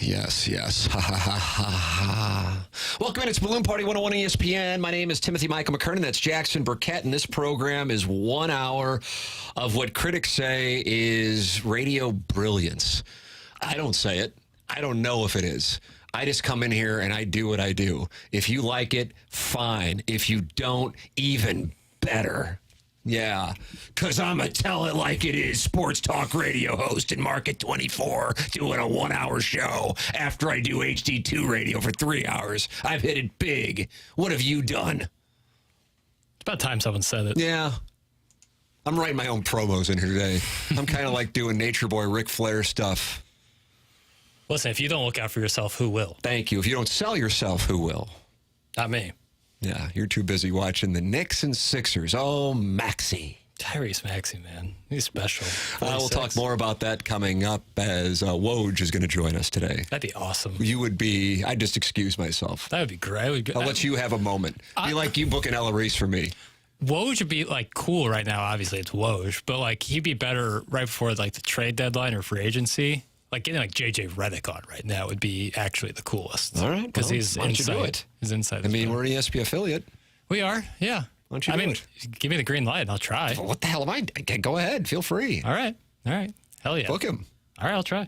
Yes. Ha, ha, ha, ha, ha. Welcome in. It's Balloon Party 101 ESPN. My name is Timothy Michael McKernan. That's Jackson Burkett, and this program is 1 hour of what critics say is radio brilliance. I don't say it. I don't know if it is. I just come in here and I do what I do. If you like it, fine. If you don't, even better. Yeah, because I'm a tell it like it is sports talk radio host in Market 24 doing a 1 hour show after I do HD2 radio for 3 hours. I've hit it big. What have you done? It's about time someone said it. Yeah. I'm writing my own promos in here today. I'm kind of like doing Nature Boy Ric Flair stuff. Listen, if you don't look out for yourself, who will? Thank you. If you don't sell yourself, who will? Not me. Yeah, you're too busy watching the Knicks and Sixers. Oh, Maxey. Tyrese Maxey, man. He's special. We'll talk more about that coming up as Woj is going to join us today. That'd be awesome. You would be, I'd just excuse myself. That would be great. I'll let you have a moment. Be like you booking Ella Reese for me. Woj would be like cool right now. Obviously, it's Woj, but like he'd be better right before like the trade deadline or free agency. Like getting like JJ Redick on right now would be actually the coolest. All right, because he's why don't you do inside. it? He's inside. I mean, we're an ESPN affiliate. We are, yeah. Why don't you do it? Give me the green light and I'll try. What the hell am I? Go ahead. Feel free. All right. Hell yeah. Book him. All right, I'll try.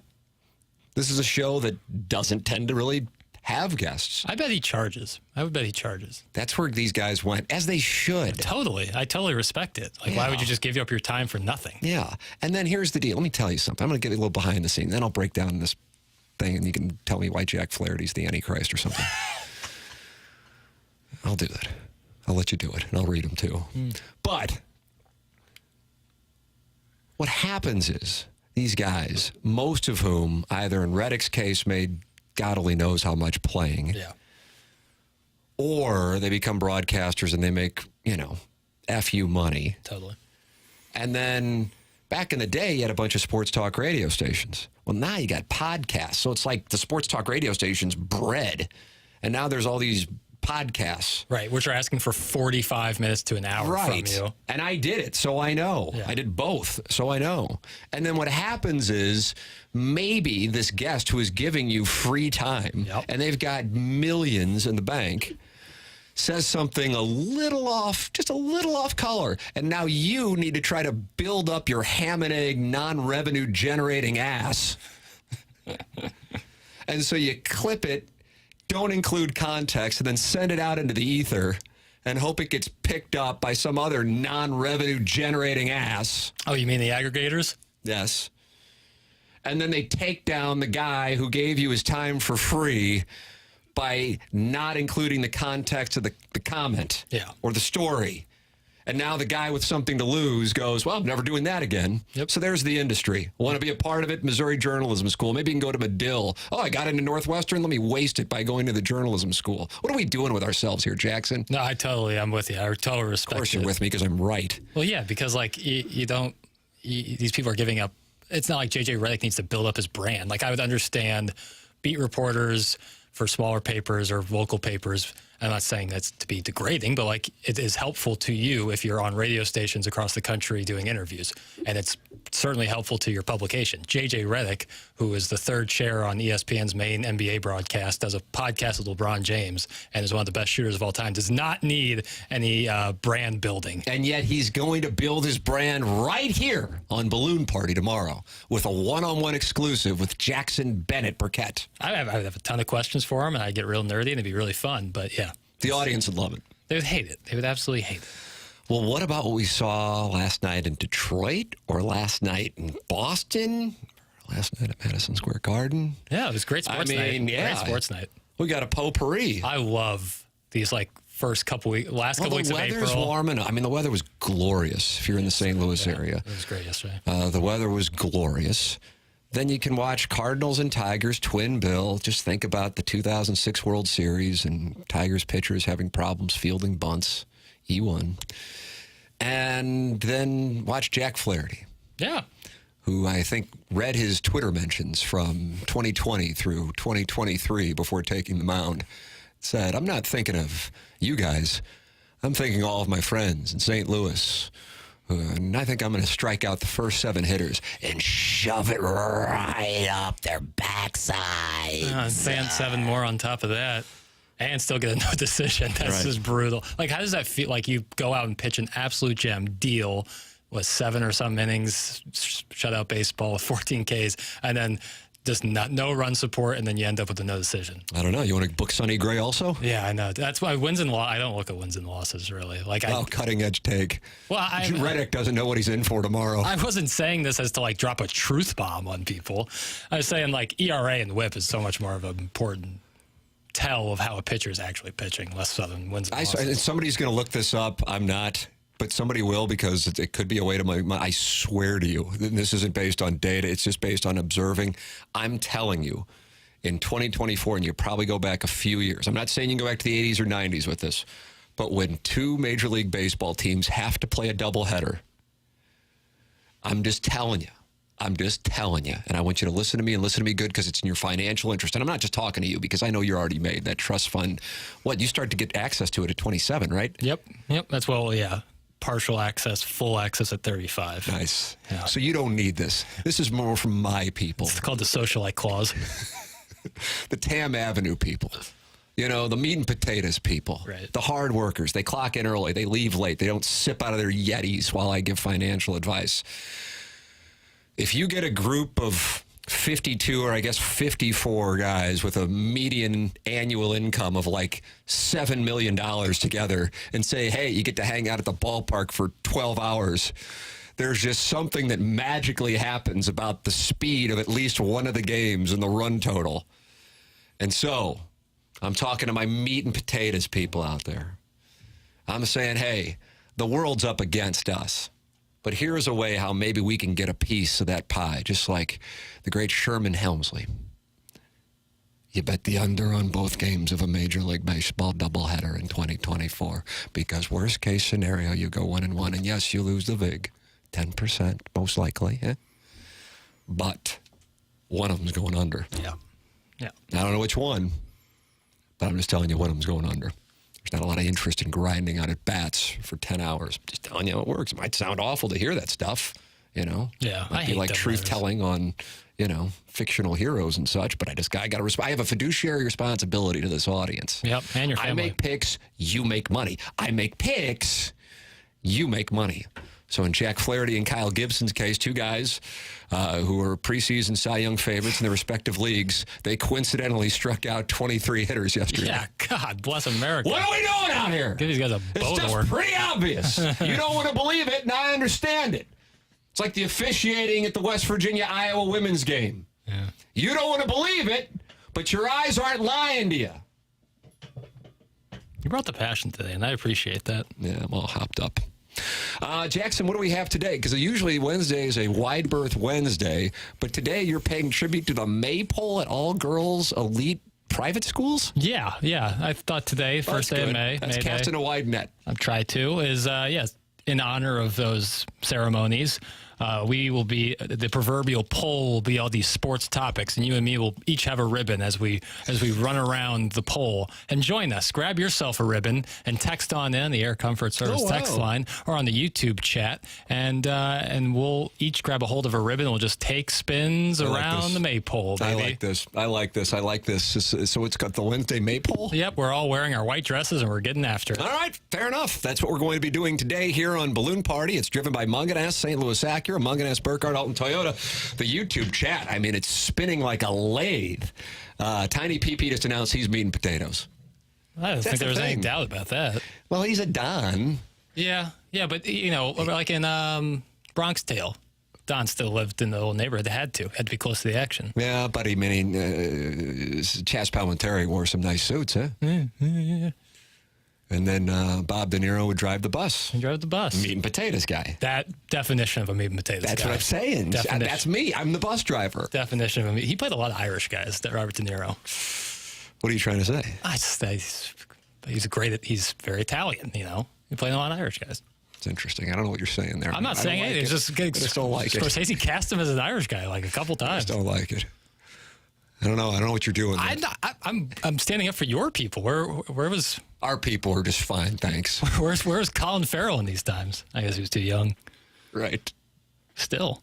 This is a show that doesn't tend to really have guests. I bet he charges. I would bet he charges. That's where these guys went, as they should. Totally. I totally respect it. Like, why would you just give up your time for nothing? Yeah. And then here's the deal. Let me tell you something. I'm going to get a little behind the scenes. Then I'll break down this thing, and you can tell me why Jack Flaherty's the Antichrist or something. I'll do that. I'll let you do it, and I'll read them too. But what happens is these guys, most of whom, either in Redick's case, made God only knows how much playing, or they become broadcasters and they make, FU money. Totally. And then back in the day, you had a bunch of sports talk radio stations. Well, now you got podcasts. So it's like the sports talk radio station's bread. And now there's all these podcasts. Right, which are asking for 45 minutes to an hour from you. And I did it, so I know. Yeah. I did both, so I know. And then what happens is maybe this guest who is giving you free time, and they've got millions in the bank, says something a little off, just a little off color. And now you need to try to build up your ham and egg, non-revenue generating ass. And so you clip it, don't include context, and then send it out into the ether and hope it gets picked up by some other non-revenue generating ass. Oh, you mean the aggregators? Yes. And then they take down the guy who gave you his time for free by not including the context of the comment or the story. And now the guy with something to lose goes, well, I'm never doing that again. Yep. So there's the industry. Want to be a part of it? Missouri Journalism School. Maybe you can go to Medill. Oh, I got into Northwestern. Let me waste it by going to the journalism school. What are we doing with ourselves here, Jackson? No, I'm with you. I totally respect it. Of course you're with me because I'm right. Well, yeah, because like these people are giving up. It's not like JJ Redick needs to build up his brand. Like I would understand beat reporters for smaller papers or local papers. I'm not saying that's to be degrading, but like it is helpful to you if you're on radio stations across the country doing interviews. And it's certainly helpful to your publication. JJ Redick, who is the third chair on ESPN's main NBA broadcast, does a podcast with LeBron James and is one of the best shooters of all time, does not need any brand building. And yet he's going to build his brand right here on Balloon Party tomorrow with a one-on-one exclusive with Jackson Bennett Burkett. I have a ton of questions for him, and I get real nerdy, and it'd be really fun. But yeah. The audience would love it. They would hate it. They would absolutely hate it. Well, what about what we saw last night in Detroit or last night in Boston? Last night at Madison Square Garden? Yeah, it was great sports night. Yeah. Great sports night. We got a potpourri. I love these last couple weeks of April. The weather's warm enough. I mean, the weather was glorious if you're in the St. Louis area. It was great yesterday. The weather was glorious. Then you can watch Cardinals and Tigers, twin bill. Just think about the 2006 World Series and Tigers pitchers having problems fielding bunts. He won. And then watch Jack Flaherty. Yeah. Who I think read his Twitter mentions from 2020 through 2023 before taking the mound. Said, I'm not thinking of you guys. I'm thinking all of my friends in St. Louis And I think I'm going to strike out the first 7 hitters and shove it right up their backside. Sand 7 more on top of that. And still get a no decision. That's just brutal. Like, how does that feel? Like, you go out and pitch an absolute gem, deal with 7 or some innings, shutout baseball with 14 Ks, and then just no run support, and then you end up with a no decision. I don't know. You want to book Sonny Gray also? Yeah, I know. That's why wins and losses. I don't look at wins and losses really. Like, cutting edge take. Well, Reddick doesn't know what he's in for tomorrow. I wasn't saying this as to like drop a truth bomb on people. I was saying like ERA and WHIP is so much more of an important tell of how a pitcher is actually pitching, less so than wins and losses. Somebody's going to look this up. I'm not. But somebody will, because it could be a way to I swear to you, this isn't based on data. It's just based on observing. I'm telling you, in 2024, and you probably go back a few years. I'm not saying you can go back to the 80s or 90s with this. But when 2 Major League Baseball teams have to play a doubleheader, I'm just telling you. And I want you to listen to me and listen to me good, because it's in your financial interest. And I'm not just talking to you, because I know you're already made that trust fund. You start to get access to it at 27, right? Yep. That's yeah. Partial access, full access at 35. Nice. Yeah. So you don't need this. This is more from my people. It's called the socialite clause. The Tam Avenue people. The meat and potatoes people. Right. The hard workers. They clock in early. They leave late. They don't sip out of their Yetis while I give financial advice. If you get a group of 52 or I guess 54 guys with a median annual income of like $7 million together and say, hey, you get to hang out at the ballpark for 12 hours, there's just something that magically happens about the speed of at least one of the games and the run total. And so I'm talking to my meat and potatoes people out there. I'm saying, hey, the world's up against us. But here's a way how maybe we can get a piece of that pie, just like the great Sherman Helmsley. You bet the under on both games of a Major League Baseball doubleheader in 2024, because worst case scenario, you go 1-1, and yes, you lose the VIG, 10% most likely. But one of them's going under. Yeah. I don't know which one, but I'm just telling you one of them's going under. There's not a lot of interest in grinding out at bats for 10 hours. Just telling you how it works. It might sound awful to hear that stuff, Yeah, might be like truth-telling on, fictional heroes and such, but I got to I have a fiduciary responsibility to this audience. Yep, and your family. I make picks, you make money. I make picks, you make money. So in Jack Flaherty and Kyle Gibson's case, 2 guys who were preseason Cy Young favorites in their respective leagues, they coincidentally struck out 23 hitters yesterday. Yeah, God bless America. What are we doing out here? Give these guys a It's just pretty obvious. You don't want to believe it, and I understand it. It's like the officiating at the West Virginia-Iowa women's game. Yeah. You don't want to believe it, but your eyes aren't lying to you. You brought the passion today, and I appreciate that. Yeah, I'm all hopped up. Jackson, what do we have today? Because usually Wednesday is a wide berth Wednesday, but today you're paying tribute to the Maypole at all girls elite private schools? Yeah. I thought today, first day of May. That's May casting Day, a wide net. I've tried to, is, in honor of those ceremonies. We will be, the proverbial poll will be all these sports topics, and you and me will each have a ribbon as we run around the poll. And join us. Grab yourself a ribbon and text on in the Air Comfort Service text line or on the YouTube chat, and we'll each grab a hold of a ribbon. We'll just take spins around the Maypole, baby. I like this. So it's got the Wednesday Maypole? Yep, we're all wearing our white dresses, and we're getting after it. All right, fair enough. That's what we're going to be doing today here on Balloon Party. It's driven by Munganess, St. Louis Acura, Munganess, Burkhardt, Alton Toyota. The YouTube chat, it's spinning like a lathe. Tiny PP just announced he's meat and potatoes. I don't think there was any doubt about that. Well, he's a Don. Yeah, but, like in Bronx Tale, Don still lived in the old neighborhood. They had to be close to the action. Yeah, but Chas Palminteri wore some nice suits, huh? Yeah. And then Bob De Niro would drive the bus. He drove the bus. Meat and potatoes guy. That definition of a meat and potatoes guy. That's what I'm saying. That's me. I'm the bus driver. Definition of he played a lot of Irish guys, that Robert De Niro. What are you trying to say? He's very Italian, He played a lot of Irish guys. It's interesting. I don't know what you're saying there. I'm not saying anything. It's just I just don't like it. Scorsese cast him as an Irish guy like a couple times. I just don't like it. I don't know what you're doing. I'm standing up for your people. Where was our people are just fine, thanks. Where's Colin Farrell in these times? I guess he was too young. Right. Still.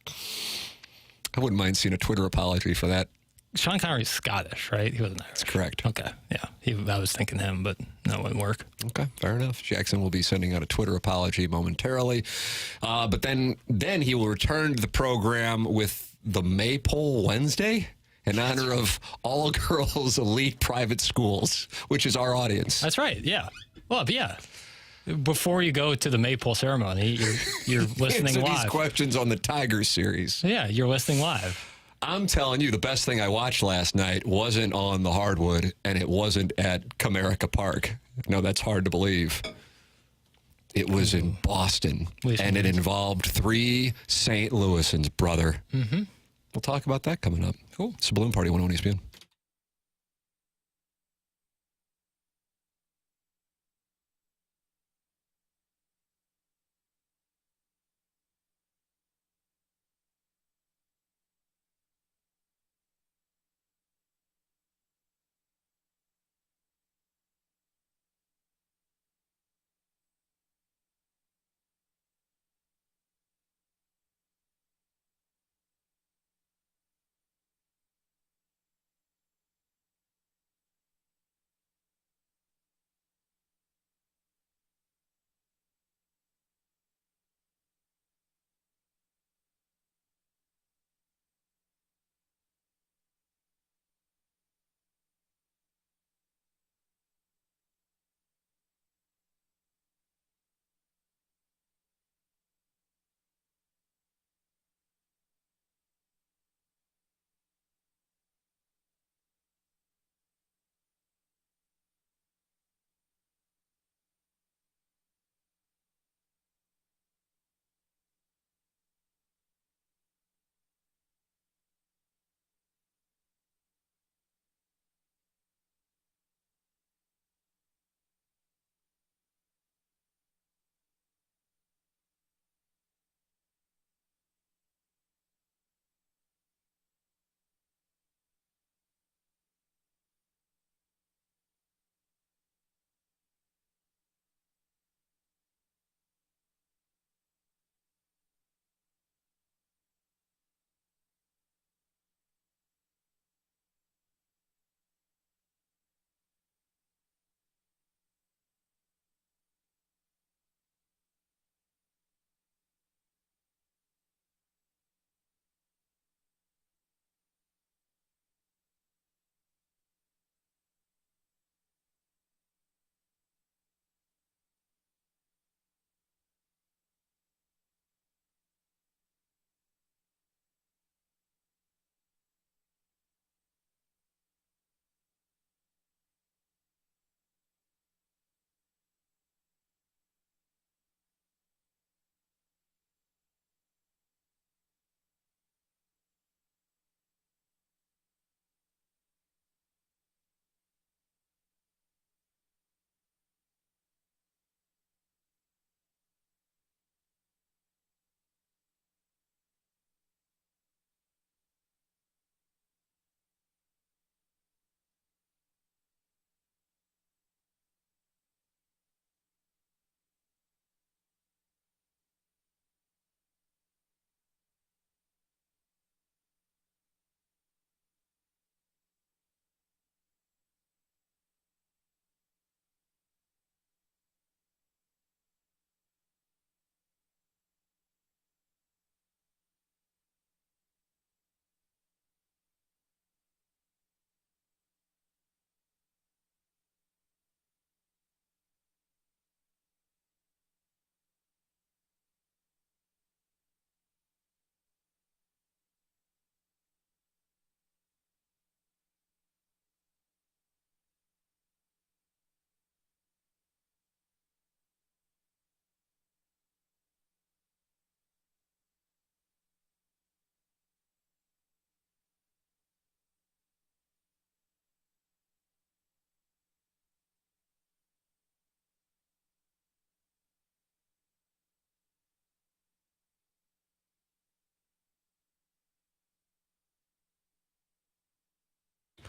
I wouldn't mind seeing a Twitter apology for that. Sean Connery's Scottish, right? He wasn't Irish. That's correct. Okay, yeah. I was thinking him, but that wouldn't work. Okay, fair enough. Jackson will be sending out a Twitter apology momentarily. But then he will return to the program with the Maypole Wednesday in honor of all girls elite private schools, which is our audience. That's right, yeah. Well, yeah. Before you go to the Maypole ceremony, you're listening Answer live. these questions on the Tigers series. Yeah, you're listening live. I'm telling you, the best thing I watched last night wasn't on the hardwood, and it wasn't at Comerica Park. No, that's hard to believe. It was in Boston, and it involved 3 St. Louisans, brother. Mm-hmm. We'll talk about that coming up. Cool. It's a Balloon Party 101 ESPN.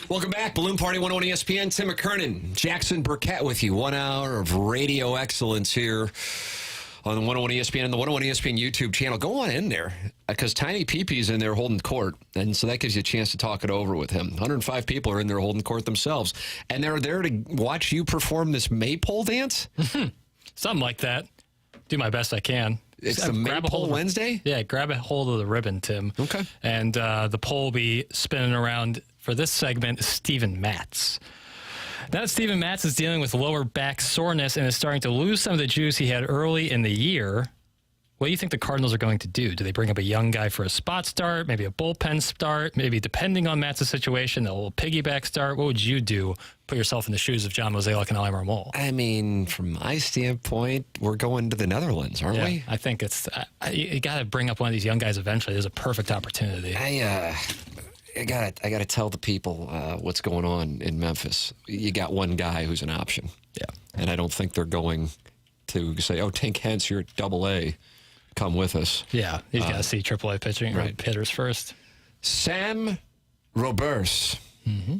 Welcome back. Balloon Party 101 ESPN. Tim McKernan, Jackson Burkett with you. 1 hour of radio excellence here on the 101 ESPN and the 101 ESPN YouTube channel. Go on in there because Tiny Peepee's in there holding court. And so that gives you a chance to talk it over with him. 105 people are in there holding court themselves. And they're there to watch you perform this maypole dance? Something like that. Do my best I can. It's the Maypole Wednesday? Yeah, grab a hold of the ribbon, Tim. Okay. And the pole will be spinning around for this segment is Steven Matz. Now that Steven Matz is dealing with lower back soreness and is starting to lose some of the juice he had early in the year, what do you think the Cardinals are going to do? Do they bring up a young guy for a spot start, maybe a bullpen start, maybe depending on Matz's situation, a little piggyback start? What would you do? Put yourself in the shoes of John Mozeliak and Eli Marmol. I mean, from my standpoint, we're going to the Netherlands, aren't we? I think it's you got to bring up one of these young guys eventually. There's a perfect opportunity. I gotta tell the people what's going on in Memphis. You got one guy who's an option. Yeah. And I don't think they're going to say, "Oh, Tink Hence, you're at AA. Come with us." Yeah, he's got to see AAA pitching or hitters first. Sam Roberts. Mm-hmm.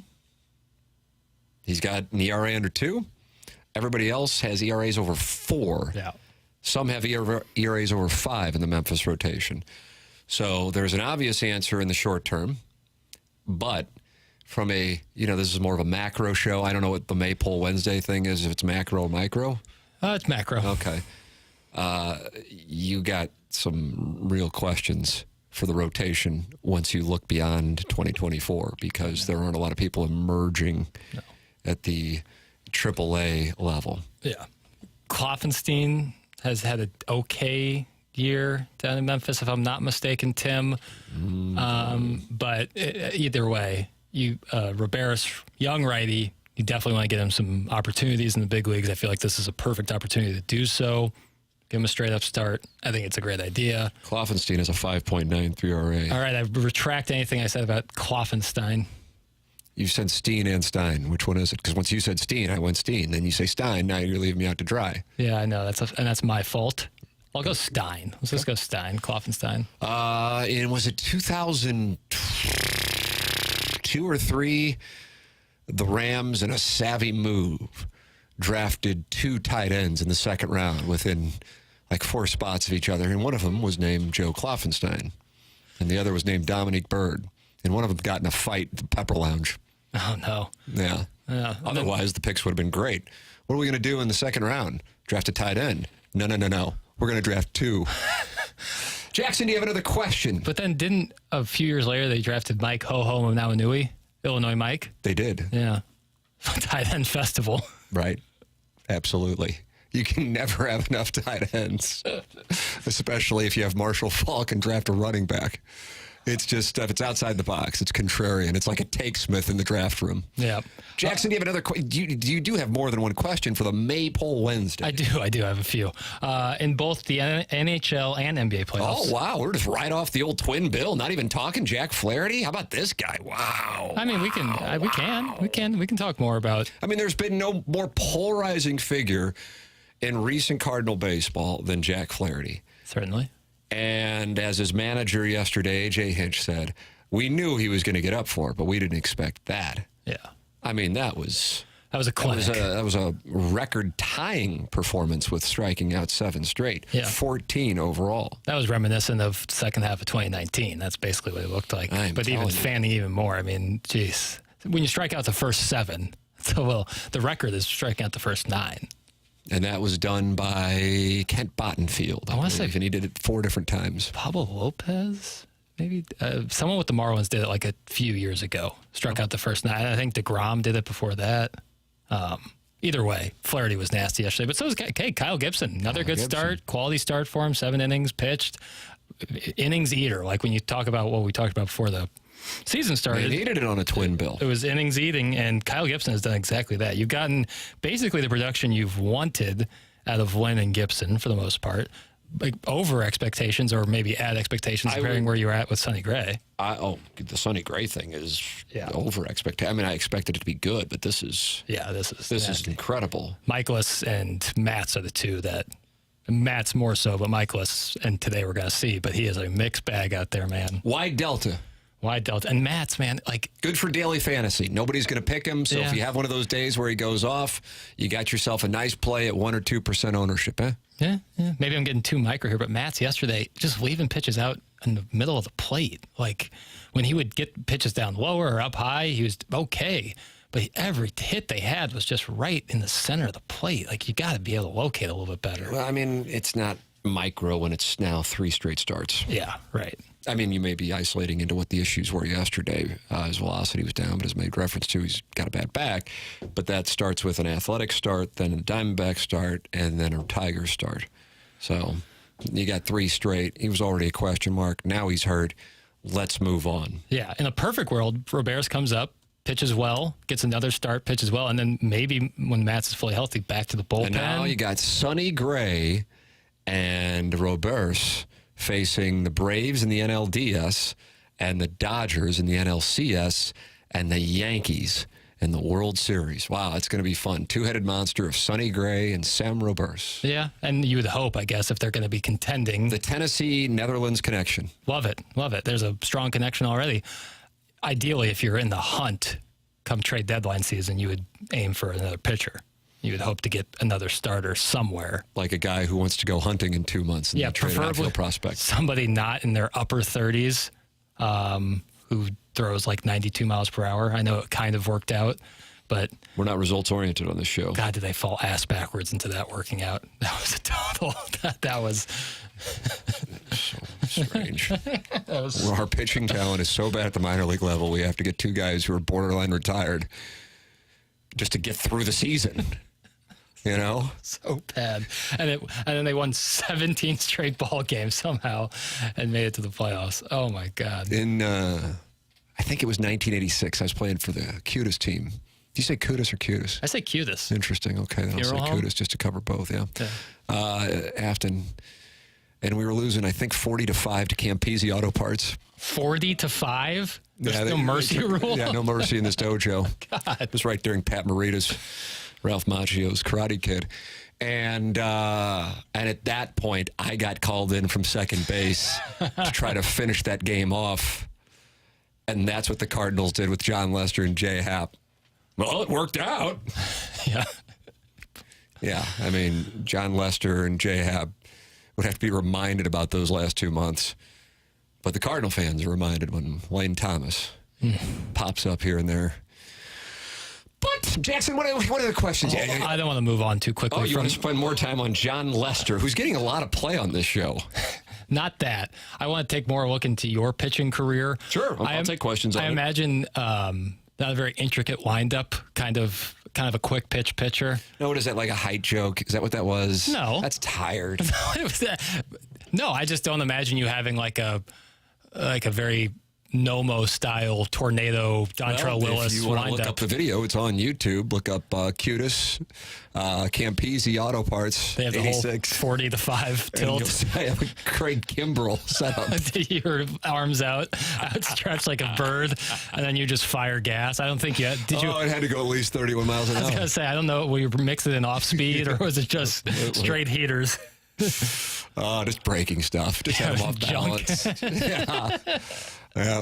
He's got an ERA under 2. Everybody else has ERAs over 4. Yeah. Some have ERAs over 5 in the Memphis rotation. So there's an obvious answer in the short term. But from this is more of a macro show. I don't know what the Maypole Wednesday thing is, if it's macro or micro. It's macro. Okay. You got some real questions for the rotation once you look beyond 2024 because there aren't a lot of people emerging at the AAA level. Yeah. Kloffenstein has had an okay year down in Memphis, if I'm not mistaken, Tim. But either way, Roberts, young righty, you definitely want to get him some opportunities in the big leagues. I feel like this is a perfect opportunity to do so. Give him a straight-up start. I think it's a great idea. Kloffenstein has a 5.93 ERA. All right, I retract anything I said about Kloffenstein. You said Steen and Stein. Which one is it? Because once you said Steen, I went Steen. Then you say Stein. Now you're leaving me out to dry. Yeah, I know. That's my fault. I'll go Stein. Let's just go Stein. Kloffenstein. And was it 2002 or 3? The Rams, in a savvy move, drafted 2 tight ends in the second round within like 4 spots of each other. And one of them was named Joe Kloffenstein. And the other was named Dominique Byrd. And one of them got in a fight at the Pepper Lounge. Oh, no. Yeah. Otherwise, the picks would have been great. What are we going to do in the second round? Draft a tight end? No. We're going to draft 2. Jackson, do you have another question? But then didn't a few years later they drafted Mike Ho-Ho Nawanui, Illinois Mike? They did. Yeah. Tight end festival. Right. Absolutely. You can never have enough tight ends, especially if you have Marshall Faulk and draft a running back. It's just stuff. It's outside the box. It's contrarian. It's like a Take Smith in the draft room. Yeah. Jackson, do you have another question? You do have more than one question for the Maypole Wednesday. I do. I have a few. In both the NHL and NBA playoffs. Oh, wow. We're just right off the old twin bill. Not even talking Jack Flaherty. How about this guy? Wow. I mean, we can talk more about. I mean, there's been no more polarizing figure in recent Cardinal baseball than Jack Flaherty. Certainly. And as his manager yesterday, A.J. Hinch, said, we knew he was going to get up for it, but we didn't expect that. Yeah. I mean, that was a clinic. That was a record-tying performance with striking out 7 straight. Yeah. 14 overall. That was reminiscent of the second half of 2019. That's basically what it looked like. But even fanning even more. I mean, geez. When you strike out the first 7, the record is striking out the first 9. And that was done by Kent Bottenfield. I want to say, and he did it 4 different times. Pablo Lopez, maybe someone with the Marlins did it like a few years ago. Struck out the first 9. I think DeGrom did it before that. Either way, Flaherty was nasty yesterday. But so was Kyle Gibson. Another good start, quality start for him. 7 innings pitched, innings eater. Like when you talk about what we talked about before the season started. He needed it on a twin bill. It was innings eating, and Kyle Gibson has done exactly that. You've gotten basically the production you've wanted out of Lynn and Gibson for the most part, like over expectations or maybe at expectations, comparing where you were at with Sonny Gray. The Sonny Gray thing is over expectation. I mean, I expected it to be good, but this is this is incredible. Michaelis and Matz are the two that. Matt's more so, but Michaelis and today we're going to see. But he is a mixed bag out there, man. Wide Delta. And Matt's, man, like... Good for daily fantasy. Nobody's going to pick him, so if you have one of those days where he goes off, you got yourself a nice play at 1 or 2% ownership, eh? Yeah. Maybe I'm getting too micro here, but Matt's yesterday just leaving pitches out in the middle of the plate. Like when he would get pitches down lower or up high, he was okay. But every hit they had was just right in the center of the plate. Like you got to be able to locate a little bit better. Well, I mean, it's not micro when it's now 3 straight starts. Yeah, right. I mean, you may be isolating into what the issues were yesterday. His velocity was down, but as made reference to, he's got a bad back. But that starts with an Athletic start, then a Diamondback start, and then a Tiger start. So you got 3 straight. He was already a question mark. Now he's hurt. Let's move on. Yeah, in a perfect world, Roberts comes up, pitches well, gets another start, pitches well, and then maybe when Matz is fully healthy, back to the bullpen. And now you got Sonny Gray and Roberts facing the Braves in the NLDS and the Dodgers in the NLCS and the Yankees in the World Series. Wow, it's going to be fun. 2-headed monster of Sonny Gray and Sam Roberts. Yeah, and you would hope, I guess, if they're going to be contending. The Tennessee-Netherlands connection. Love it. There's a strong connection already. Ideally, if you're in the hunt come trade deadline season, you would aim for another pitcher. You would hope to get another starter somewhere. Like a guy who wants to go hunting in 2 months. And trade an outfield prospect. Somebody not in their upper 30s who throws like 92 miles per hour. I know it kind of worked out, but... We're not results-oriented on this show. God, did they fall ass backwards into that working out. That was a total... That was... So strange. Our pitching talent is so bad at the minor league level, we have to get 2 guys who are borderline retired just to get through the season. You know? So bad. And then they won 17 straight ball games somehow and made it to the playoffs. Oh, my God. In, I think it was 1986, I was playing for the Cutis team. Do you say Cutis or Cutis? I say Cutis. Interesting. Okay, then I'll say Cutis just to cover both, yeah. Afton. And we were losing, I think, 40-5 to Campese Auto Parts. 40-5? There's no mercy rule? Yeah, no mercy in this dojo. God. It was right during Pat Morita's, Ralph Macchio's Karate Kid. And at that point, I got called in from second base to try to finish that game off. And that's what the Cardinals did with John Lester and Jay Happ. Well, it worked out. Yeah. Yeah, I mean, John Lester and Jay Happ would have to be reminded about those last 2 months. But the Cardinal fans are reminded when Lane Thomas pops up here and there. But, Jackson, what are the questions? I don't want to move on too quickly. Oh, you want to spend more time on John Lester, who's getting a lot of play on this show. Not that. I want to take more look into your pitching career. Sure, I'll take questions on it. I imagine not a very intricate windup, kind of a quick pitch pitcher. No, what is that, like a height joke? Is that what that was? No. That's tired. No, I just don't imagine you having like a very Nomo style tornado Dontrell Willis if you want to look windup. up the video, it's on YouTube. Look up Cutis, Campese Auto Parts. They have 86. the whole 40-5 tilt. You'll see I have a Craig Kimbrell setup. Your arms outstretched like a bird, and then you just fire gas. I don't think you did. It had to go at least 31 miles an hour. I was gonna say, I don't know. Were you mixing in off speed, or was it just straight heaters? Just breaking stuff. Just had them off balance. Yeah. Yeah.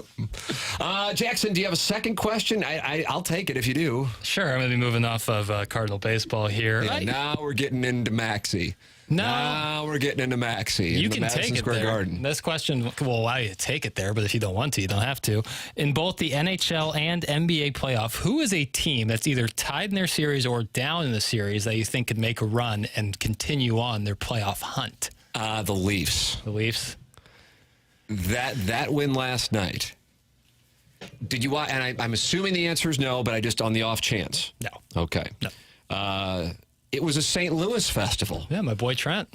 Jackson, do you have a second question? I'll take it if you do. Sure. I'm going to be moving off of Cardinal baseball here. Yeah, now we're getting into Maxey. Now we're getting into Maxey. You can Madison take it Square there. Garden. This question will allow you to take it there, but if you don't want to, you don't have to. In both the NHL and NBA playoff, who is a team that's either tied in their series or down in the series that you think could make a run and continue on their playoff hunt? The Leafs. The Leafs? That win last night. Did you watch? And I'm assuming the answer is no, but I just on the off chance. No. Okay. No. It was a St. Louis festival. Yeah, my boy Trent.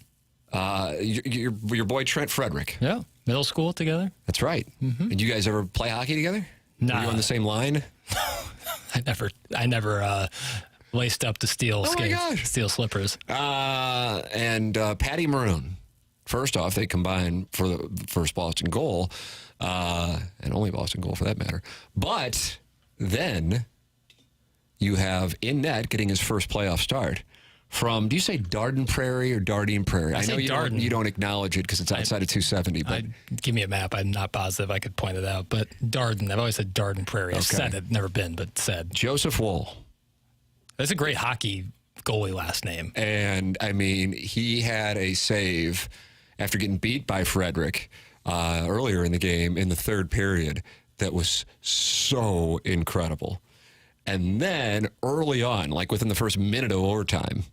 Your boy Trent Frederick. Yeah, middle school together. That's right. Mm-hmm. Did you guys ever play hockey together? No. Were you on the same line? I never laced up to steel steel slippers. And Patty Maroon. First off, they combined for the first Boston goal, and only Boston goal for that matter. But then you have in net getting his first playoff start from, do you say Darden Prairie or Dardine Prairie? I know you don't acknowledge it because it's outside of 270. But give me a map. I'm not positive I could point it out. But Darden, I've always said Darden Prairie. I've said it, never been, but said. Joseph Woll. That's a great hockey goalie last name. And, I mean, he had a save after getting beat by Frederick earlier in the game in the third period that was so incredible. And then early on, like within the first minute of overtime,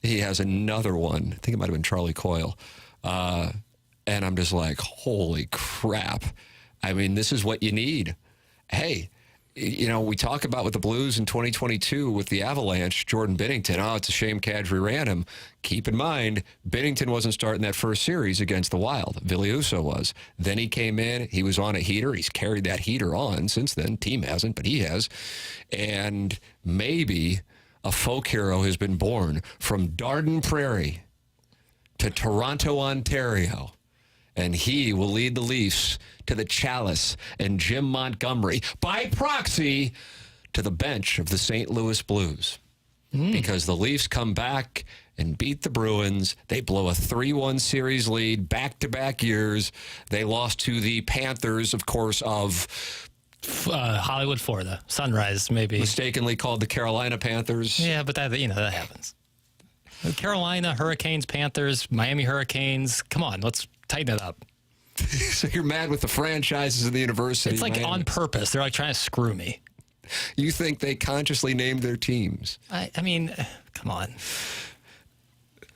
he has another one. I think it might have been Charlie Coyle. And I'm just like, holy crap. I mean, this is what you need. Hey, you know, we talk about with the Blues in 2022 with the Avalanche, Jordan Binnington. Oh, it's a shame Kadri ran him. Keep in mind, Binnington wasn't starting that first series against the Wild. Viliuso was. Then he came in. He was on a heater. He's carried that heater on since then. Team hasn't, but he has. And maybe a folk hero has been born from Darden Prairie to Toronto, Ontario. And he will lead the Leafs to the Chalice and Jim Montgomery, by proxy, to the bench of the St. Louis Blues. Because the Leafs come back and beat the Bruins. They blow a 3-1 series lead back-to-back years. They lost to the Panthers, of course, of Hollywood, Florida. Sunrise, maybe. mistakenly called the Carolina Panthers. Yeah, but that happens. Carolina, Hurricanes, Panthers, Miami Hurricanes. Come on, let's tighten it up. So you're mad with the franchises in the university. It's like on purpose. They're like trying to screw me. You think they consciously named their teams? I mean, come on.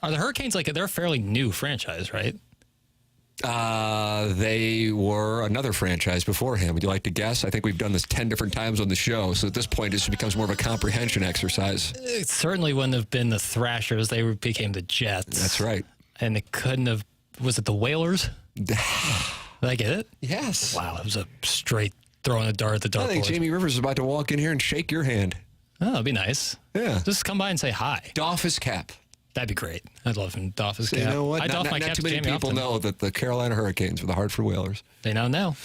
Are the Hurricanes they're a fairly new franchise, right? They were another franchise beforehand. Would you like to guess? I think we've done this 10 different times on the show. So at this point, this becomes more of a comprehension exercise. It certainly wouldn't have been the Thrashers. They became the Jets. That's right. And it couldn't have. Was it the Whalers? Did I get it? Yes. Wow, it was a straight throwing a dart at the dartboard. I think Jamie Rivers is about to walk in here and shake your hand. Oh, that'd be nice. Yeah. Just come by and say hi. Doff his cap. That'd be great. I'd love him doff his cap. You know what? I doff my not cap too to many Jamie people often. know that the Carolina Hurricanes were the Hartford Whalers. They now know.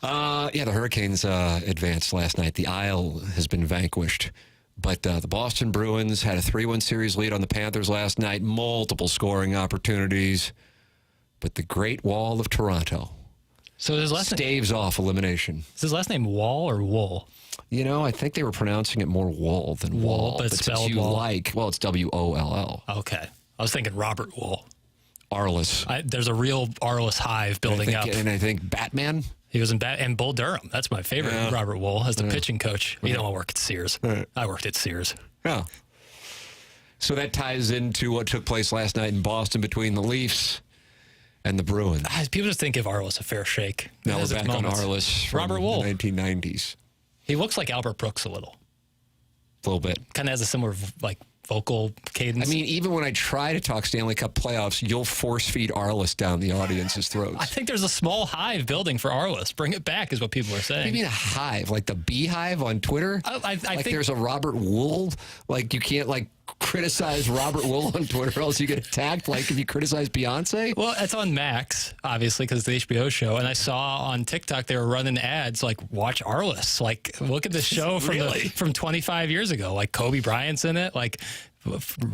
Yeah, the Hurricanes advanced last night. The Isle has been vanquished. But the Boston Bruins had a 3-1 series lead on the Panthers last night. Multiple scoring opportunities. But the Great Wall of Toronto So his last name, staves off elimination. is his last name Wall or Wool? You know, I think they were pronouncing it more Wool than Wall. but it's since spelled you Wall. well, it's W-O-L-L. Okay. I was thinking Robert Wool. Arliss. There's a real Arliss hive building up. And I think Batman. He was in and Bull Durham. That's my favorite. Yeah. Robert Wool as the pitching coach. You don't want to work at Sears. I worked at Sears. Yeah. So that ties into what took place last night in Boston between the Leafs and the Bruins. People just didn't give Arliss a fair shake. Now we're There's its back on moments. Arliss from Robert Wool. the 1990s. He looks like Albert Brooks a little. A little bit. Kind of has a similar vocal cadence. I mean, even when I try to talk Stanley Cup playoffs, you'll force feed Arliss down the audience's throats. I think there's a small hive building for Arliss. Bring it back is what people are saying. What do you mean a hive? Like the beehive on Twitter? I like think there's a Robert Wool? Like you can't criticize Robert Wool on Twitter or else you get attacked like if you criticize Beyonce? Well, it's on Max, obviously, because it's the HBO show. And I saw on TikTok they were running ads like, watch Arliss. Like, look at this show from 25 years ago. Like, Kobe Bryant's in it. Like,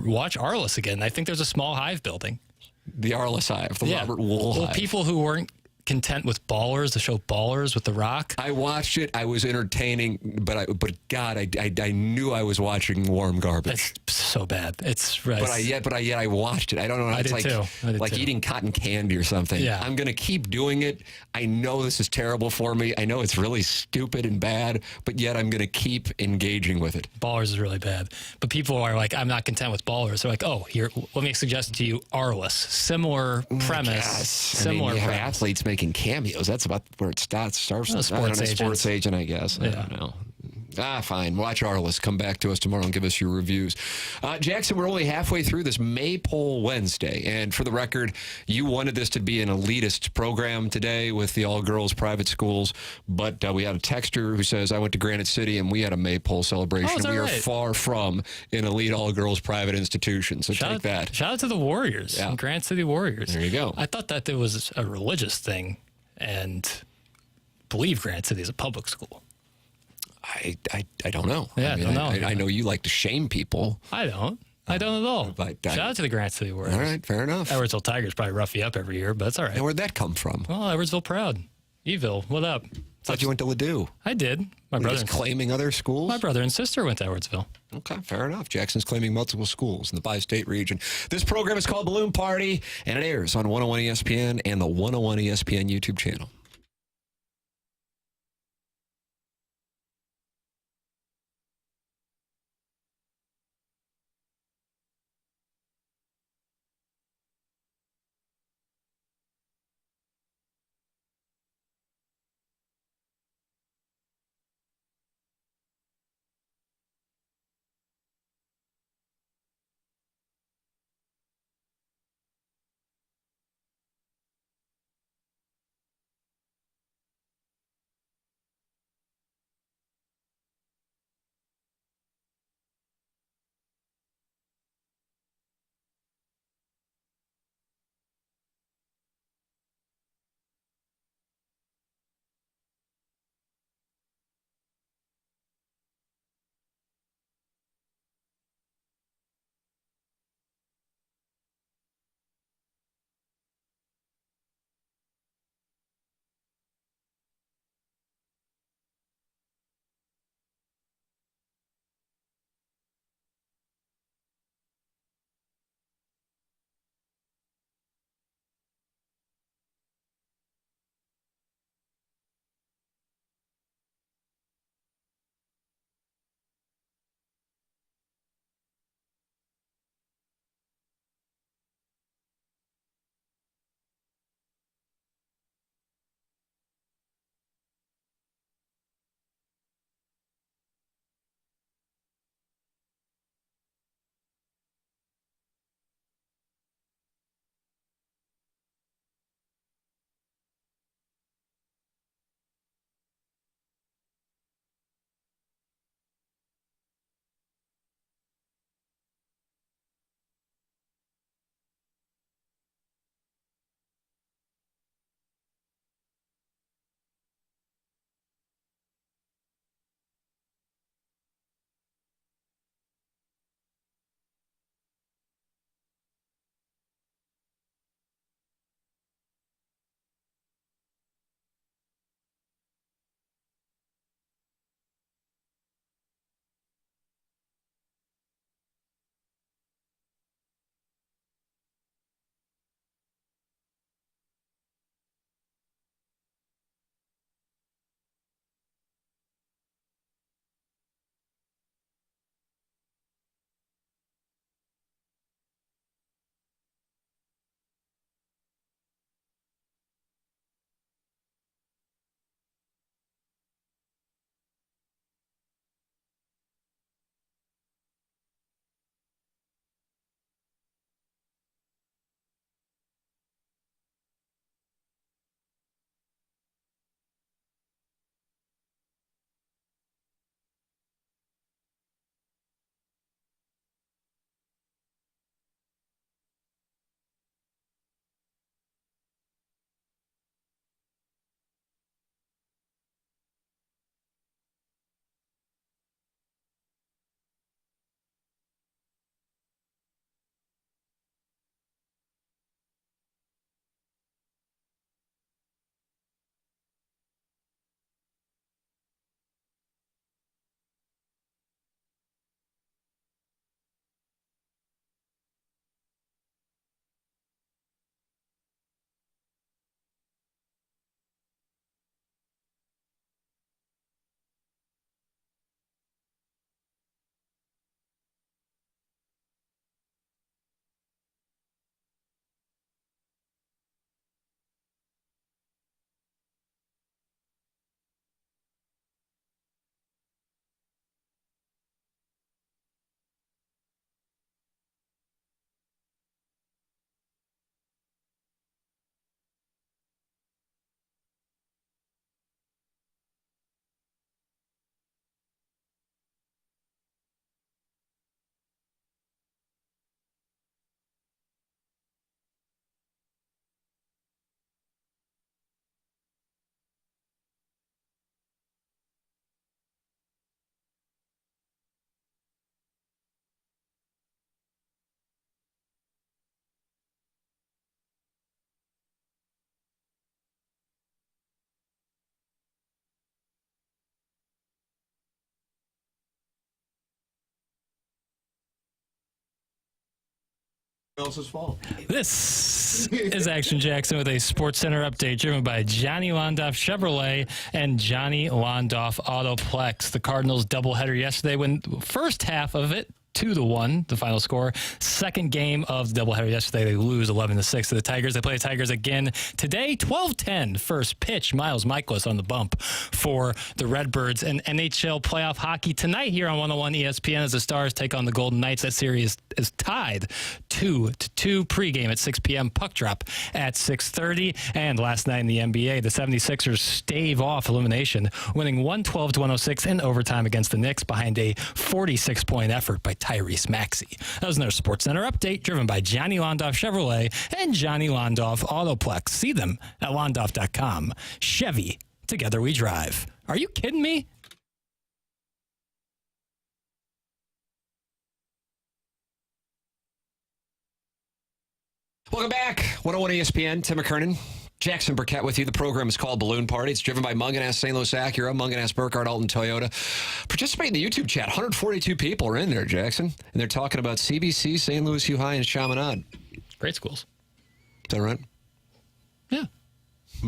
watch Arliss again. I think there's a small hive building. The Arliss hive, the Robert Wool Well, hive. people who weren't content with Ballers, the show Ballers with The Rock. I watched it. I was entertaining, but God, I knew I was watching warm garbage. It's so bad. It's But I watched it. I don't know. I It's did too. I did like too. eating cotton candy or something. Yeah. I'm going to keep doing it. I know this is terrible for me. I know it's really stupid and bad, but yet I'm going to keep engaging with it. Ballers is really bad. But people are like, I'm not content with Ballers. They're like, oh, here, let me suggest to you Arliss. Similar premise. Yes. Similar you have premise. athletes making cameos. That's about where it starts. Well, sports agents. Sports agent, I guess. I don't know. Fine. Watch Arliss. Come back to us tomorrow and give us your reviews. Jackson, we're only halfway through this Maypole Wednesday. And for the record, you wanted this to be an elitist program today with the all-girls private schools. But we had a texter who says, I went to Granite City and we had a Maypole celebration. Oh, is that we are right? far from an elite all-girls private institution. So take that. Shout out to the Warriors. Yeah. Granite City Warriors. There you go. I thought that it was a religious thing and believe Granite City is a public school. I don't know. Yeah, I don't know. I know you like to shame people. I don't at all. But, Shout out to the Granite City Warriors. All right, fair enough. Edwardsville Tigers probably rough you up every year, but it's all right. And where'd that come from? Well, Edwardsville proud. Evil, what up? Thought you went to Ladue. I did. My You're brother, just claiming other schools? my brother and sister went to Edwardsville. Okay, fair enough. Jackson's claiming multiple schools in the bi-state region. This program is called Balloon Party, and it airs on 101 ESPN and the 101 ESPN YouTube channel. Else's fault. This is Action Jackson with a Sports Center update driven by Johnny Londoff Chevrolet and Johnny Londoff Autoplex. The Cardinals doubleheader yesterday when first half of it 2-1, the final score. Second game of the doubleheader yesterday, they lose 11-6 to the Tigers. They play the Tigers again today, 12:10 first pitch. Miles Michaelis on the bump for the Redbirds. And NHL playoff hockey tonight here on 101 ESPN as the Stars take on the Golden Knights. That series is tied 2-2. Pregame at 6 p.m. Puck drop at 6:30. And last night in the NBA, the 76ers stave off elimination, winning 112-106 in overtime against the Knicks behind a 46-point effort by Tyrese Maxey. That was another Sports Center update driven by Johnny Londoff Chevrolet and Johnny Londoff Autoplex. See them at londoff.com. Chevy, together we drive. Are you kidding me? Welcome back. 101 ESPN, Tim McKernan. Jackson Burkett with you. The program is called Balloon Party. It's driven by Munganess St. Louis Acura, Munganess Burkhardt Alton Toyota. Participate in the YouTube chat. 142 people are in there, Jackson. And they're talking about CBC, St. Louis U High, and Chaminade. Great schools. Is that right? Yeah.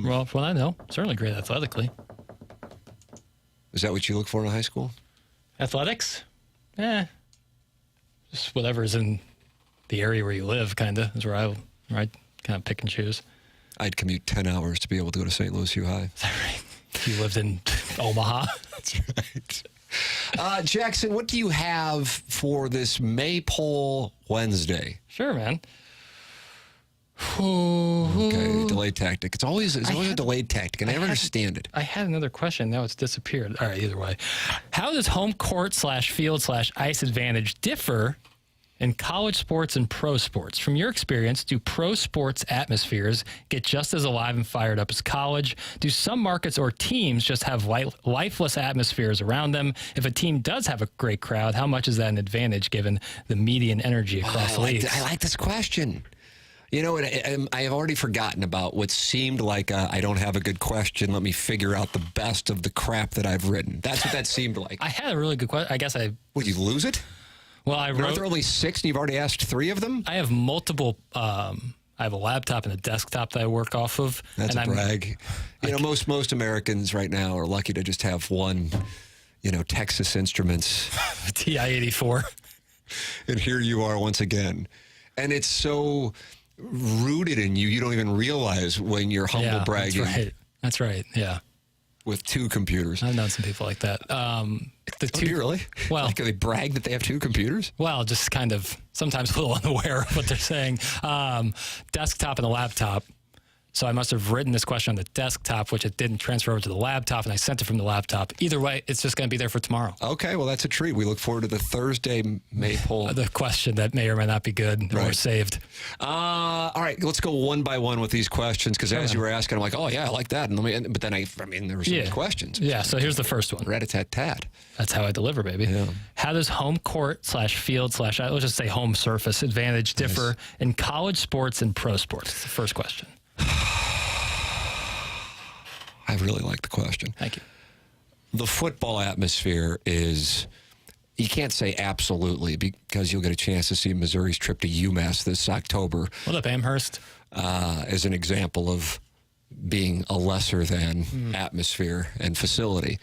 Well, from what I know, certainly great athletically. Is that what you look for in a high school? Athletics? Just whatever's in the area where you live, kind of, is where I kind of pick and choose. I'd commute 10 hours to be able to go to St. Louis U High. Is that right? You lived in Omaha? That's right. Jackson, what do you have for this Maypole Wednesday? Sure, man. Okay, delayed tactic. It's always a delayed tactic, and I never understand it. I had another question. Now it's disappeared. All right, either way. How does home court / field / ice advantage differ in college sports and pro sports? From your experience, do pro sports atmospheres get just as alive and fired up as college? Do some markets or teams just have lifeless atmospheres around them? If a team does have a great crowd, how much is that an advantage given the median energy across leagues? I like this question. You know, I have already forgotten about what seemed like I don't have a good question. Let me figure out the best of the crap that I've written. That's what that seemed like. I had a really good question. I guess Would you lose it? Well, Aren't there only 6 and you've already asked 3 of them? I have multiple. I have a laptop and a desktop that I work off of. That's a brag. You know, most Americans right now are lucky to just have one, Texas Instruments. TI-84. And here you are once again. And it's so rooted in you, you don't even realize when you're humble bragging. That's right. Yeah. With 2 computers. I've known some people like that. Do you really? Well, like they brag that they have 2 computers? Well, just kind of sometimes a little unaware of what they're saying. Desktop and a laptop. So I must have written this question on the desktop, which it didn't transfer over to the laptop, and I sent it from the laptop. Either way, it's just going to be there for tomorrow. Okay, well, that's a treat. We look forward to the Thursday Maypole. The question that may or may not be good or saved. All right, let's go one by one with these questions, because as you were asking, I'm like, oh, yeah, I like that. But then, there were some questions. Yeah, so here's the first one. Rat-a-tat-tat. That's how I deliver, baby. Yeah. How does home court / field / let's just say home surface advantage differ in college sports and pro sports? It's the first question. I really like the question. Thank you. The football atmosphere is, you can't say absolutely, because you'll get a chance to see Missouri's trip to UMass this October. What up, Amherst? As an example of being a lesser than atmosphere and facility.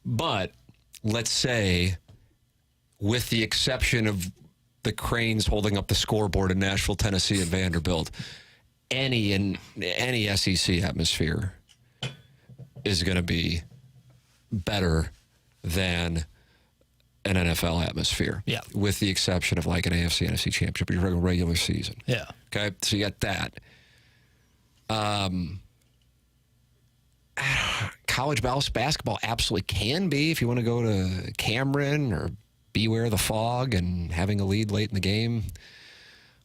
But let's say, with the exception of the Cranes holding up the scoreboard in Nashville, Tennessee at Vanderbilt, any SEC atmosphere is going to be better than an NFL atmosphere. Yeah. With the exception of like an AFC, NFC championship, your regular season. Yeah. Okay. So you got that. College basketball absolutely can be, if you want to go to Cameron or Beware the Fog and having a lead late in the game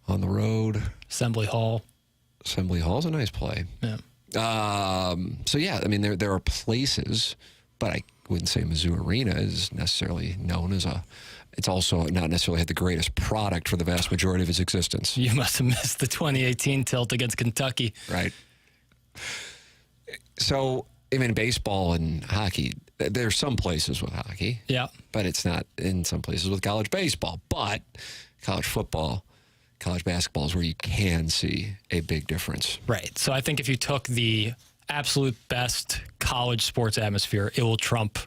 on the road. Assembly Hall. Assembly Hall's a nice play. Yeah. So, yeah, I mean, there are places, but I wouldn't say Mizzou Arena is necessarily known as it's also not necessarily had the greatest product for the vast majority of its existence. You must have missed the 2018 tilt against Kentucky. Right. So, I mean, baseball and hockey, there's some places with hockey. Yeah. But it's not in some places with college baseball. But college football, college basketball is where you can see a big difference. Right. So I think if you took the absolute best college sports atmosphere, it will trump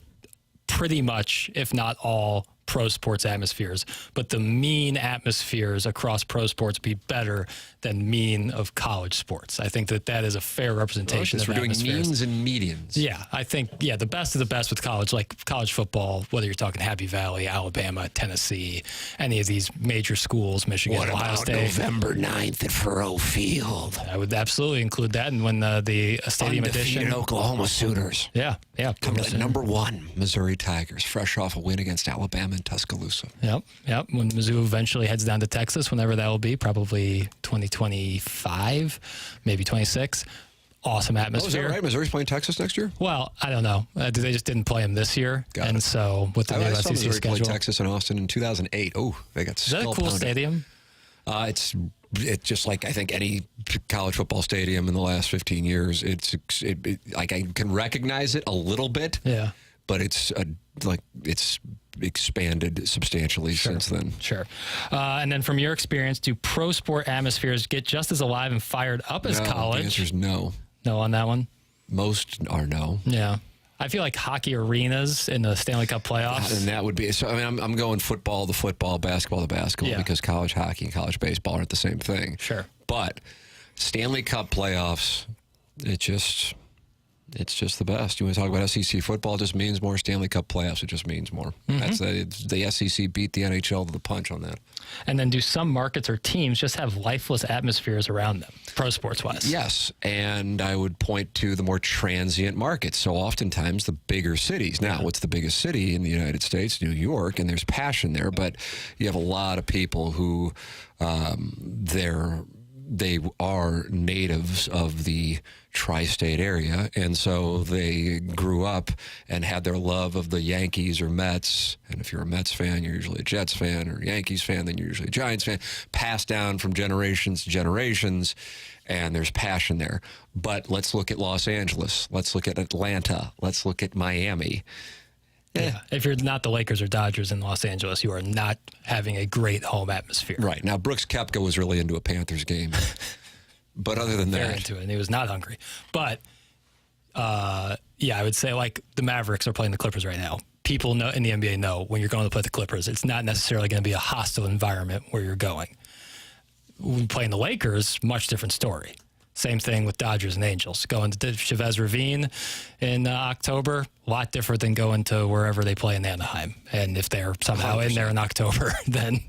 pretty much, if not all, pro sports atmospheres. But the mean atmospheres across pro sports be better than mean of college sports. I think that is a fair representation of atmospheres. We're doing means and medians. Yeah, I think, the best of the best with college, like college football, whether you're talking Happy Valley, Alabama, Tennessee, any of these major schools, Michigan, Ohio State. November 9th at Faurot Field? I would absolutely include that. And when the stadium edition. Oklahoma Sooners. Yeah. Come to number 1, Missouri Tigers, fresh off a win against Alabama in Tuscaloosa. Yep. When Mizzou eventually heads down to Texas, whenever that will be, probably 2025, maybe 26. Awesome atmosphere. Oh, is that right? Missouri's playing Texas next year? Well, I don't know. They just didn't play them this year. Got and it. So with the new SEC Missouri schedule. played Texas and Austin in 2008. Oh, they got Is that a cool stadium? It's just like I think any college football stadium in the last 15 years. Like I can recognize it a little bit. Yeah. But it's expanded substantially since then. Sure. And then from your experience, do pro sport atmospheres get just as alive and fired up as college? The answer is no. No on that one? Most are no. Yeah. I feel like hockey arenas in the Stanley Cup playoffs. And that would be, so I mean, I'm going football to football, basketball to basketball, because college hockey and college baseball aren't the same thing. Sure. But Stanley Cup playoffs, it's just the best. You want to talk about SEC football, it just means more. Stanley Cup playoffs, it just means more. Mm-hmm. The SEC beat the NHL to the punch on that. And then do some markets or teams just have lifeless atmospheres around them, pro sports-wise? Yes, and I would point to the more transient markets. So oftentimes the bigger cities. Now, what's the biggest city in the United States? New York, and there's passion there, but you have a lot of people who they are natives of the tri-state area, and so they grew up and had their love of the Yankees or Mets. And if you're a Mets fan, you're usually a Jets fan, or a Yankees fan, then you're usually a Giants fan. Passed down from generations to generations, and there's passion there. But let's look at Los Angeles. Let's look at Atlanta. Let's look at Miami. Yeah. If you're not the Lakers or Dodgers in Los Angeles, you are not having a great home atmosphere. Right. Now, Brooks Koepka was really into a Panthers game. But other than Very that. into it, and he was not hungry. But, I would say, like, the Mavericks are playing the Clippers right now. People know in the NBA know when you're going to play the Clippers, it's not necessarily going to be a hostile environment where you're going. When playing the Lakers, much different story. Same thing with Dodgers and Angels. Going to Chavez Ravine in October, a lot different than going to wherever they play in Anaheim. And if they're somehow 100%. In there in October, then,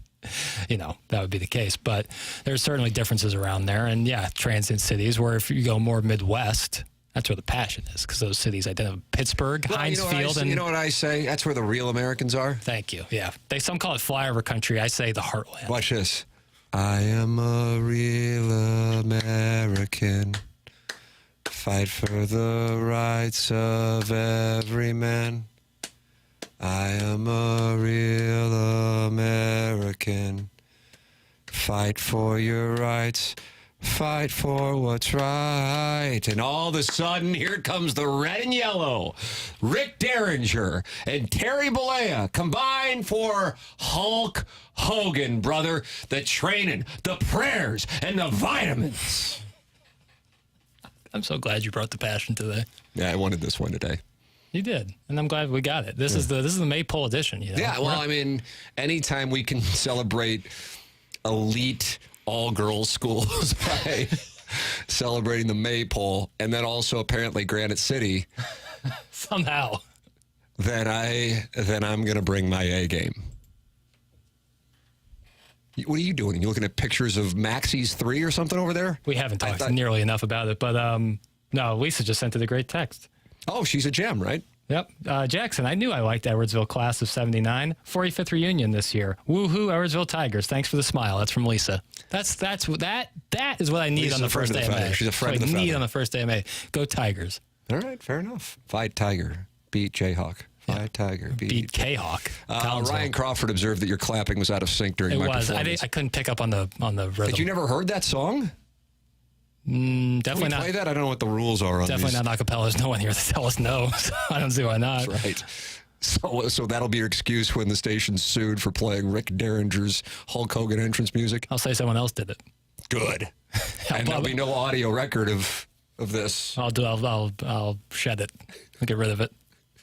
that would be the case. But there's certainly differences around there. And, transient cities where if you go more Midwest, that's where the passion is, because those cities identify Pittsburgh, Heinz Field. You know what I say? That's where the real Americans are. Thank you. Yeah. Some call it flyover country. I say the heartland. Watch this. I am a real American. Fight for the rights of every man. I am a real American. Fight for your rights. Fight for what's right. And all of a sudden, here comes the red and yellow. Rick Derringer and Terry Bollea combined for Hulk Hogan, brother. The training, the prayers, and the vitamins. I'm so glad you brought the passion today. Yeah, I wanted this one today. You did, and I'm glad we got it. This is the maypole edition. Yeah, well, I mean, anytime we can celebrate elite all-girls schools by celebrating the maypole, and then also apparently Granite City, somehow, then I'm going to bring my A game. What are you doing? Are you looking at pictures of Maxie's 3 or something over there? We haven't talked nearly enough about it, but no, Lisa just sent it a great text. Oh, she's a gem, right? Yep. Jackson, I knew I liked Edwardsville class of 79. 45th reunion this year. Woohoo, Edwardsville Tigers. Thanks for the smile. That's from Lisa. That is what I need on the first day of May. She's a friend of the feather. feather. On the first day of May. Go Tigers. All right, fair enough. Fight Tiger. Beat Jayhawk. Fight Tiger. Beat K-Hawk. Ryan Crawford observed that your clapping was out of sync during my performance. I couldn't pick up on the rhythm. Had you never heard that song? Definitely not. Play that? I don't know what the rules are on definitely these. Not acapella. There's no one here to tell us no. So I don't see why not. That's right. So that'll be your excuse when the station's sued for playing Rick Derringer's Hulk Hogan entrance music? I'll say someone else did it. Good. And there'll be no audio record of this. I'll shed it. I'll get rid of it.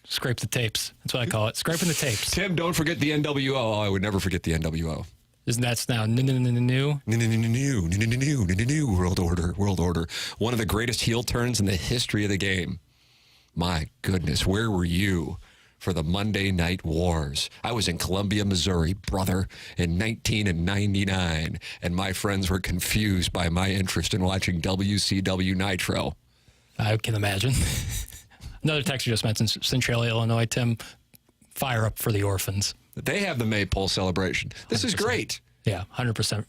Scrape the tapes. That's what I call it. Scraping the tapes. Tim, don't forget the NWO. Oh, I would never forget the NWO. Isn't that now new? New world order. One of the greatest heel turns in the history of the game. My goodness, where were you for the Monday Night Wars? I was in Columbia, Missouri, brother, in 1999, and my friends were confused by my interest in watching WCW Nitro. I can imagine. Another texter just mentioned Centralia, Illinois. Tim, fire up for the orphans. They have the Maypole celebration. This 100%. Is great. Yeah, 100%.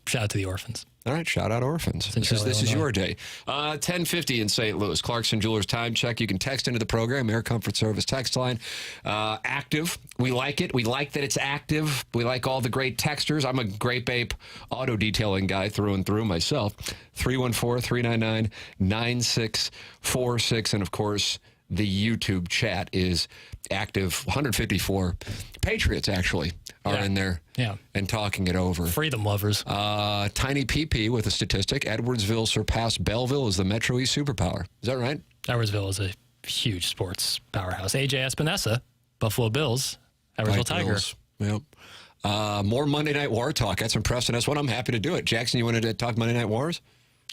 Shout out to the orphans. All right, shout out orphans. This is your day. 10:50 in St. Louis. Clarkson Jewelers time check. You can text into the program. Air Comfort Service text line. Active. We like it. We like that it's active. We like all the great texters. I'm a Grape Ape auto detailing guy through and through myself. 314-399-9646. And, of course, the YouTube chat is active. 154 Patriots, actually, are in there and talking it over. Freedom lovers. Tiny PP with a statistic. Edwardsville surpassed Belleville as the Metro East superpower. Is that right? Edwardsville is a huge sports powerhouse. AJ Espinosa, Buffalo Bills, Edwardsville Tigers. Yep. More Monday Night War talk. That's impressive. That's what I'm happy to do it. Jackson, you wanted to talk Monday Night Wars?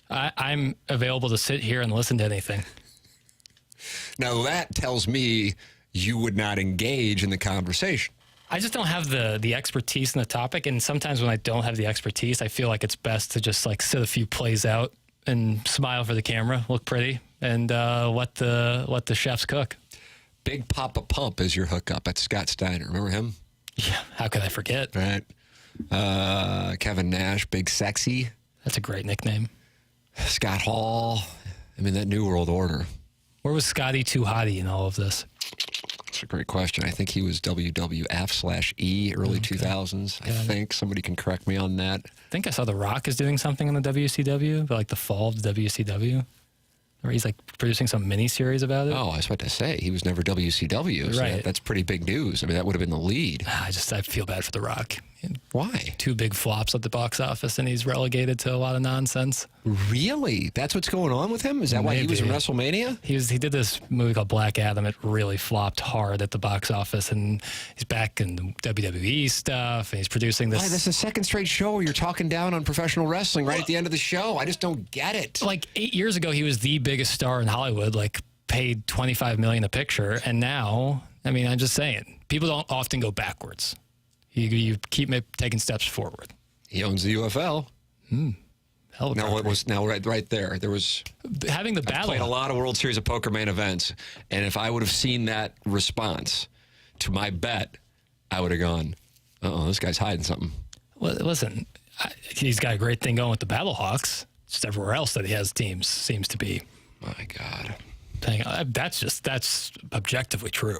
I'm available to sit here and listen to anything. Now, that tells me you would not engage in the conversation. I just don't have the expertise in the topic, and sometimes when I don't have the expertise, I feel like it's best to just like sit a few plays out and smile for the camera, look pretty, and let the chefs cook. Big Papa Pump is your hookup at Scott Steiner. Remember him? Yeah, how could I forget? Right. Kevin Nash, Big Sexy. That's a great nickname. Scott Hall. I mean, that New World Order. Where was Scotty Too Hottie in all of this? That's a great question. I think he was WWF/E early 2000s. I think somebody can correct me on that. I think I saw The Rock is doing something in the WCW, but like the fall of the WCW. Or he's like producing some mini-series about it. Oh, I was about to say, he was never WCW. So right. That's pretty big news. I mean, that would have been the lead. I feel bad for The Rock. Why? 2 big flops at the box office, and he's relegated to a lot of nonsense. Really? That's what's going on with him? Is that why he was in WrestleMania? He did this movie called Black Adam. It really flopped hard at the box office, and he's back in the WWE stuff, and he's producing this. Why, that's the second straight show where you're talking down on professional wrestling right at the end of the show. I just don't get it. Like 8 years ago, he was the biggest star in Hollywood, like paid $25 million a picture, and now, I mean, I'm just saying, people don't often go backwards. You keep taking steps forward. He owns the UFL. Hell of a right there. There was having the battle. I played a lot of World Series of Poker main events, and if I would have seen that response to my bet, I would have gone, this guy's hiding something. Well, listen, he's got a great thing going with the Battlehawks. Just everywhere else that he has teams seems to be. My God. That's objectively true.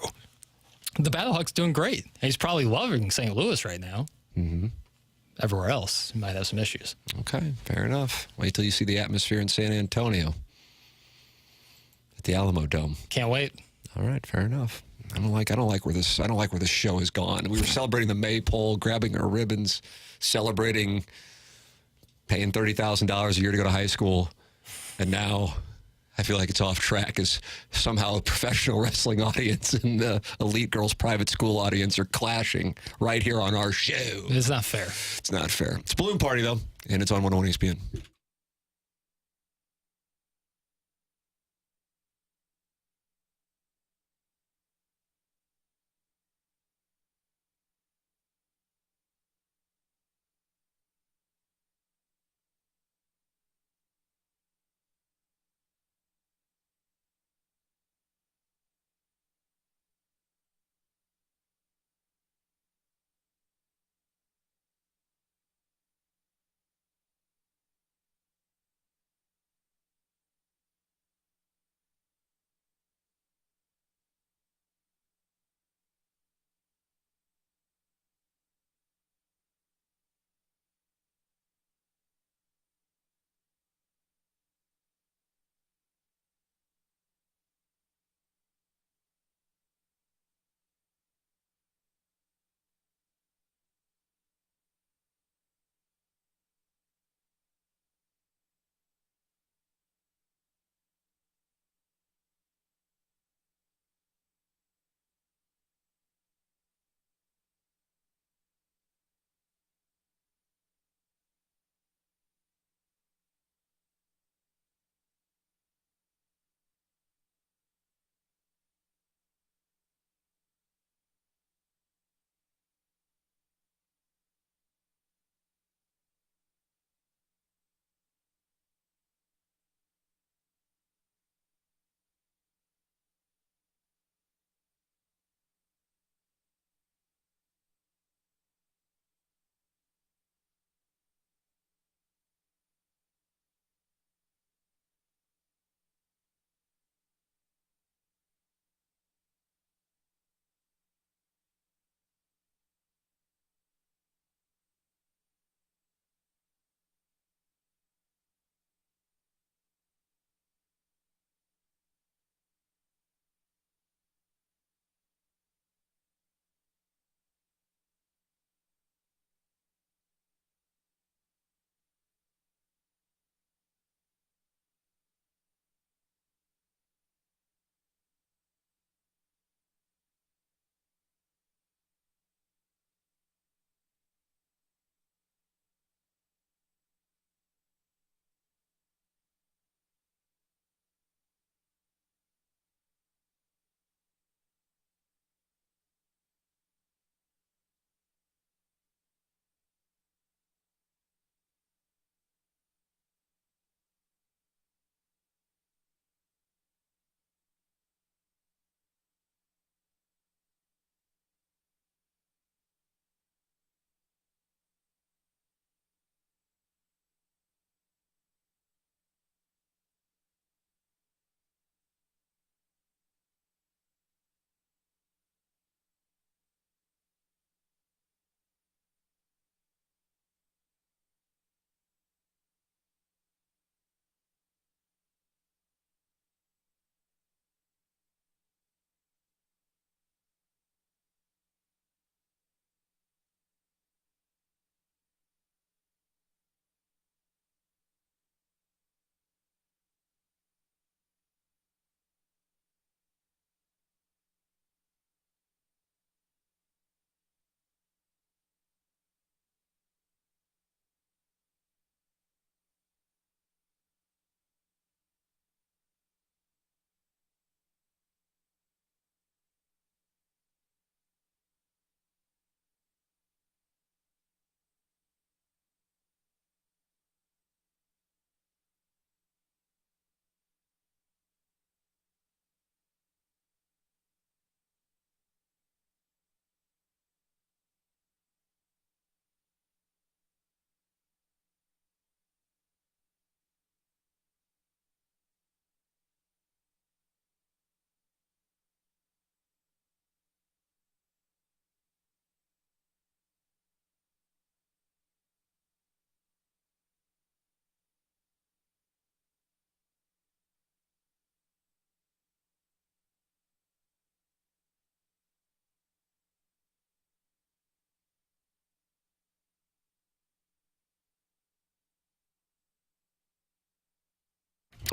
The Battlehawks doing great. He's probably loving St. Louis right now. Mm-hmm. Everywhere else, he might have some issues. Okay, fair enough. Wait till you see the atmosphere in San Antonio at the Alamo Dome. Can't wait. All right, fair enough. I don't like where this show has gone. We were celebrating the Maypole, grabbing our ribbons, celebrating paying $30,000 a year to go to high school, and now I feel like it's off track as somehow a professional wrestling audience and the elite girls' private school audience are clashing right here on our show. It's not fair. It's not fair. It's Balloon Party, though, and it's on 101 ESPN.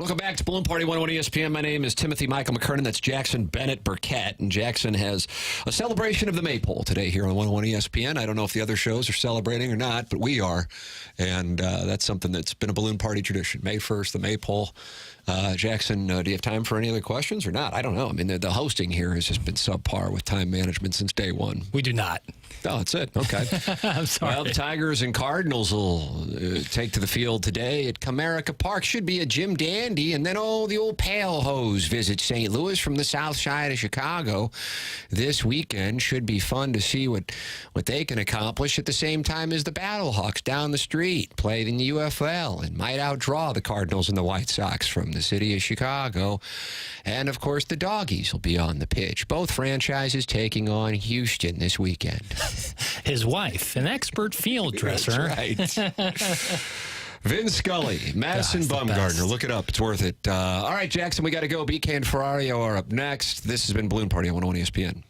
Welcome back to Balloon Party 101 ESPN. My name is Timothy Michael McKernan. That's Jackson Bennett Burkett. And Jackson has a celebration of the Maypole today here on 101 ESPN. I don't know if the other shows are celebrating or not, but we are. And that's something that's been a Balloon Party tradition. May 1st, the Maypole. Jackson, do you have time for any other questions or not? I don't know. I mean, the hosting here has just been subpar with time management since day one. We do not. Oh, that's it. Okay. I'm sorry. Well, the Tigers and Cardinals will take to the field today at Comerica Park. Should be a Jim Dandy. And then, the old Pale Hose visit St. Louis from the south side of Chicago this weekend. Should be fun to see what they can accomplish at the same time as the Battlehawks down the street, played in the UFL, and might outdraw the Cardinals and the White Sox from the city of Chicago. And, of course, the Doggies will be on the pitch. Both franchises taking on Houston this weekend. His wife, an expert field dresser. That's right. Vin Scully, Madison Bumgarner. Look it up. It's worth it. All right, Jackson, we got to go. BK and Ferrario are up next. This has been Balloon Party on 101 ESPN.